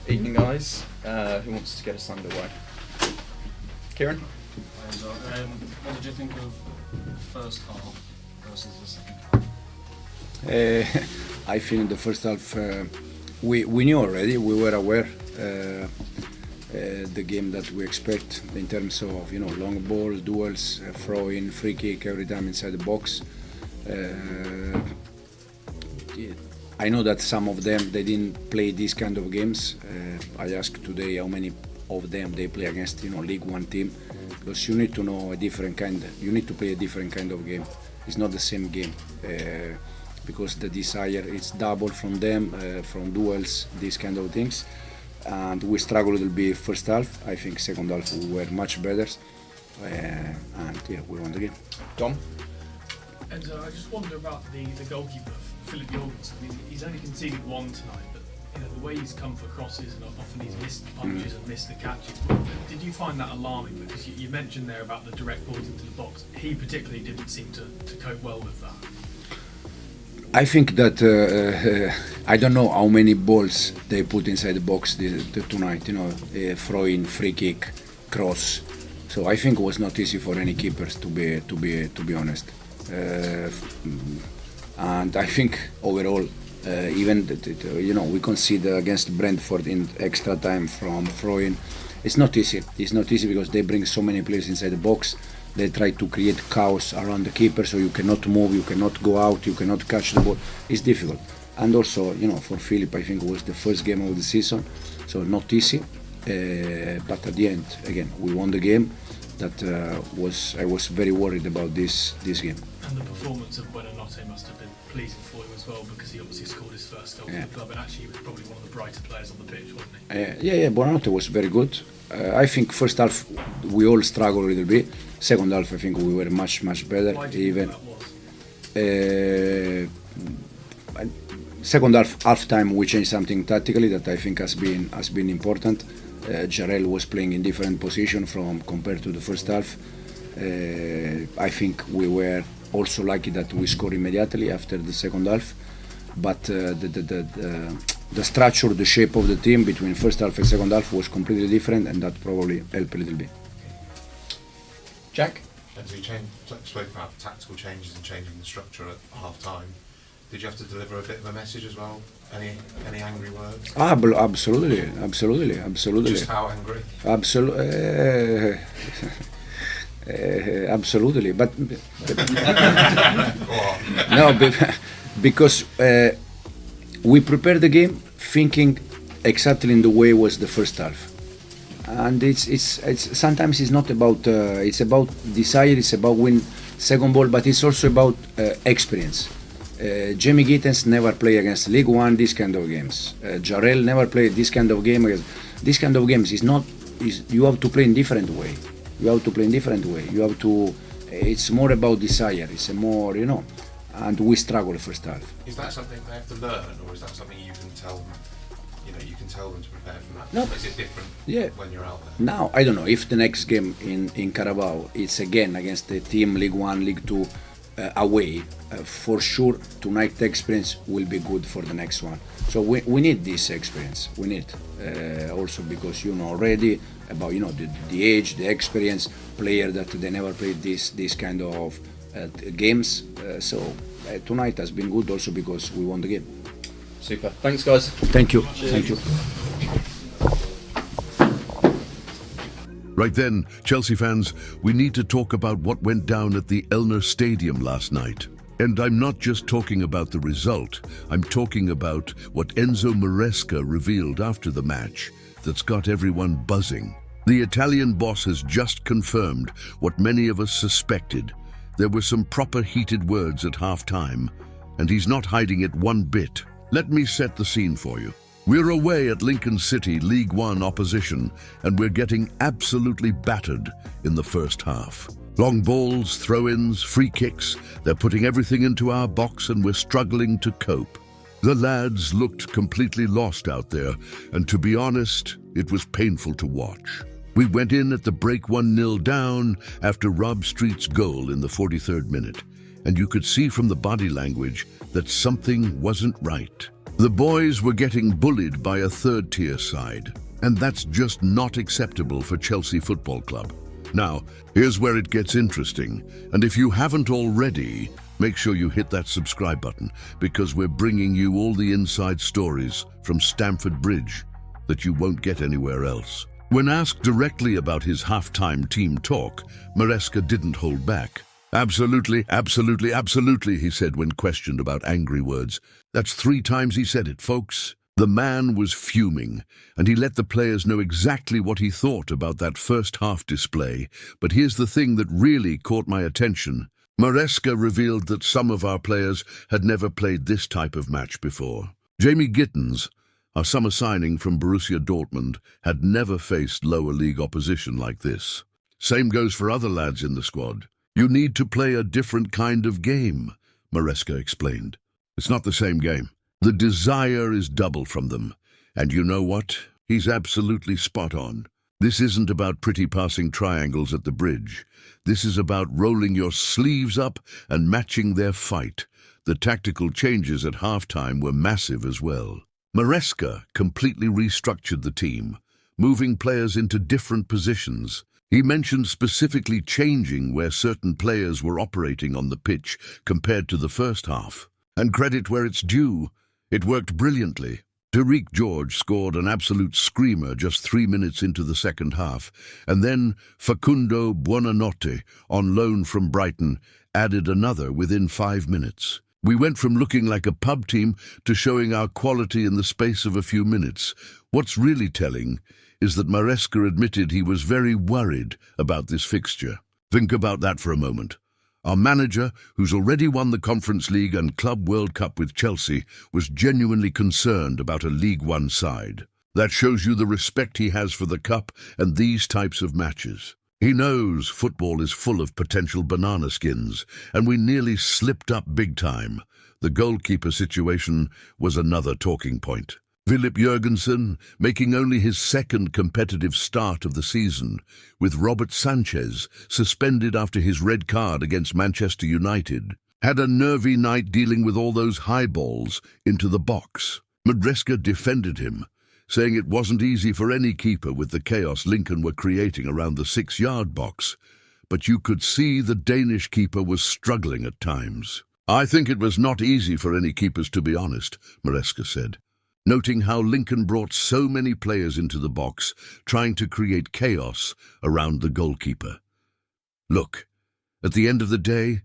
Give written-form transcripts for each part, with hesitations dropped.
Evening, guys. Who wants to get us underway? Kieran? What did you think of the first half versus the second? I think in the first half we knew already, we were aware the game that we expect in terms of long ball, duels, throw in, free kick every time inside the box. I know that some of them they didn't play these kind of games. I asked today how many of them they play against League One team, because you need to know a different kind. You need to play a different kind of game. It's not the same game because the desire is double from them, from duels, these kind of things. And we struggled a little bit first half. I think second half we were much better, and yeah, we won the game. Dom? Enzo, I just wonder about the goalkeeper, Filip Jörgensen. I mean, he's only conceded one tonight, but the way he's come for crosses and often he's missed punches and missed the catches. Did you find that alarming? Because you mentioned there about the direct balls into the box. He particularly didn't seem to cope well with that. I think that I don't know how many balls they put inside the box tonight. Throw in, free kick, cross. So I think it was not easy for any keepers to be honest. And I think overall, even we conceded against Brentford in extra time from throwing. It's not easy. It's not easy because they bring so many players inside the box. They try to create chaos around the keeper, so you cannot move, you cannot go out, you cannot catch the ball. It's difficult. And also, for Filip, I think it was the first game of the season, so not easy. But at the end, again, we won the game. I was very worried about this game. And the performance of Buonanotte must have been pleasing for you as well, because he obviously scored his first goal for the club, and actually he was probably one of the brighter players on the pitch, wasn't he? Yeah, Buonanotte was very good. I think first half we all struggled a little bit. Second half, I think we were much better. Why do you think that was? Second half time we changed something tactically that I think has been important. Jarell was playing in different position compared to the first half. I think we were also lucky that we scored immediately after the second half, but the structure, the shape of the team between first half and second half was completely different, and that probably helped a little bit. Jack? Enzo, you spoke about tactical changes and changing the structure at half time. Did you have to deliver a bit of a message as well? Any angry words? Absolutely. Just how angry? Absolutely, but no, because we prepared the game thinking exactly in the way it was the first half, and it's sometimes it's not about it's about desire, it's about win second ball, but it's also about experience. Jamie Gittens never played against League One, these kind of games. Jarell never played this kind of game. This kind of games you have to play in different way. It's more about desire. It's more, and we struggle first half. Is that something they have to learn, or is that something you can tell them? You can tell them to prepare for that. No. Is it different when you're out there? Now, I don't know if the next game in Carabao it's again against the team League One, League Two away. For sure, tonight the experience will be good for the next one. So we need this experience. We need also because already about the age, the experience, player that they never played this kind of games. So tonight has been good also because we won the game. Super. Thanks, guys. Thank you. Cheers. Thank you. Right then, Chelsea fans, we need to talk about what went down at the Elner Stadium last night. And I'm not just talking about the result, I'm talking about what Enzo Maresca revealed after the match that's got everyone buzzing. The Italian boss has just confirmed what many of us suspected. There were some proper heated words at half-time, and he's not hiding it one bit. Let me set the scene for you. We're away at Lincoln City League One opposition, and we're getting absolutely battered in the first half. Long balls, throw-ins, free kicks, they're putting everything into our box and we're struggling to cope. The lads looked completely lost out there, and to be honest, it was painful to watch. We went in at the break 1-0 down after Rob Street's goal in the 43rd minute, and you could see from the body language that something wasn't right. The boys were getting bullied by a third-tier side, and that's just not acceptable for Chelsea Football Club. Now, here's where it gets interesting, and if you haven't already, make sure you hit that subscribe button, because we're bringing you all the inside stories from Stamford Bridge that you won't get anywhere else. When asked directly about his half-time team talk, Maresca didn't hold back. Absolutely, absolutely, absolutely, he said when questioned about angry words. That's 3 times he said it, folks. The man was fuming, and he let the players know exactly what he thought about that first half display. But here's the thing that really caught my attention. Maresca revealed that some of our players had never played this type of match before. Jamie Gittens, our summer signing from Borussia Dortmund, had never faced lower league opposition like this. Same goes for other lads in the squad. You need to play a different kind of game, Maresca explained. It's not the same game. The desire is double from them. And you know what? He's absolutely spot on. This isn't about pretty passing triangles at the bridge. This is about rolling your sleeves up and matching their fight. The tactical changes at halftime were massive as well. Maresca completely restructured the team, moving players into different positions. He mentioned specifically changing where certain players were operating on the pitch compared to the first half. And credit where it's due, it worked brilliantly. Tyrique George scored an absolute screamer just 3 minutes into the second half, and then Facundo Buonanotte, on loan from Brighton, added another within 5 minutes. We went from looking like a pub team to showing our quality in the space of a few minutes. What's really telling is that Maresca admitted he was very worried about this fixture. Think about that for a moment. Our manager, who's already won the Conference League and Club World Cup with Chelsea, was genuinely concerned about a League One side. That shows you the respect he has for the Cup and these types of matches. He knows football is full of potential banana skins, and we nearly slipped up big time. The goalkeeper situation was another talking point. Filip Jörgensen, making only his second competitive start of the season, with Robert Sanchez suspended after his red card against Manchester United, had a nervy night dealing with all those high balls into the box. Maresca defended him, saying it wasn't easy for any keeper with the chaos Lincoln were creating around the 6-yard box, but you could see the Danish keeper was struggling at times. I think it was not easy for any keepers, to be honest, Maresca said, noting how Lincoln brought so many players into the box, trying to create chaos around the goalkeeper. Look, at the end of the day,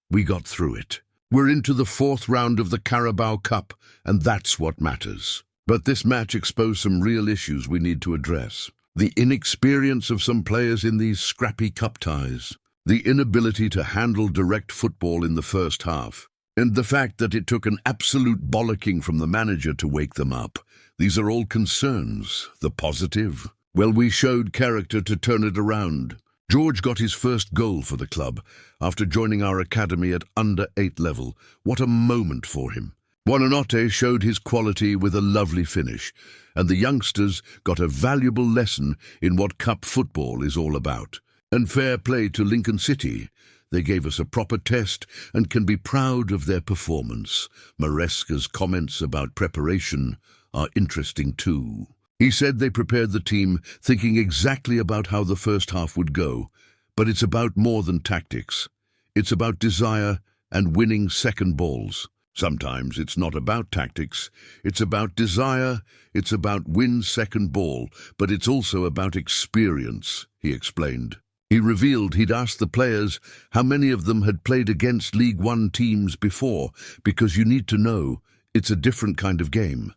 we got through it. We're into the 4th round of the Carabao Cup, and that's what matters. But this match exposed some real issues we need to address. The inexperience of some players in these scrappy cup ties, the inability to handle direct football in the first half, and the fact that it took an absolute bollocking from the manager to wake them up. These are all concerns. The positive? Well, we showed character to turn it around. George got his first goal for the club after joining our academy at under-8 level. What a moment for him. Buonanotte showed his quality with a lovely finish, and the youngsters got a valuable lesson in what cup football is all about. And fair play to Lincoln City. They gave us a proper test and can be proud of their performance. Maresca's comments about preparation are interesting too. He said they prepared the team thinking exactly about how the first half would go, but it's about more than tactics. It's about desire and winning second balls. Sometimes it's not about tactics, it's about desire, it's about win second ball, but it's also about experience, he explained. He revealed he'd asked the players how many of them had played against League One teams before, because you need to know it's a different kind of game.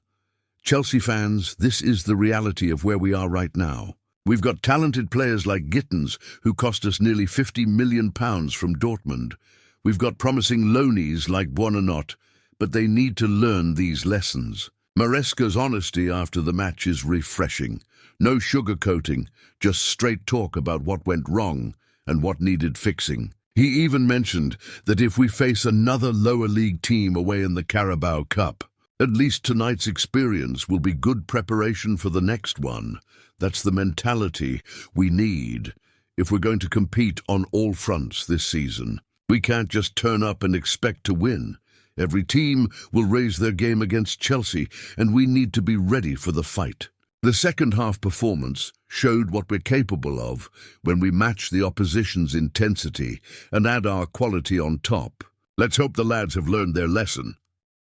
Chelsea fans, this is the reality of where we are right now. We've got talented players like Gittens, who cost us nearly £50 million from Dortmund. We've got promising loanees like Buonanotte, but they need to learn these lessons. Maresca's honesty after the match is refreshing. No sugarcoating, just straight talk about what went wrong and what needed fixing. He even mentioned that if we face another lower league team away in the Carabao Cup, at least tonight's experience will be good preparation for the next one. That's the mentality we need if we're going to compete on all fronts this season. We can't just turn up and expect to win. Every team will raise their game against Chelsea, and we need to be ready for the fight. The second half performance showed what we're capable of when we match the opposition's intensity and add our quality on top. Let's hope the lads have learned their lesson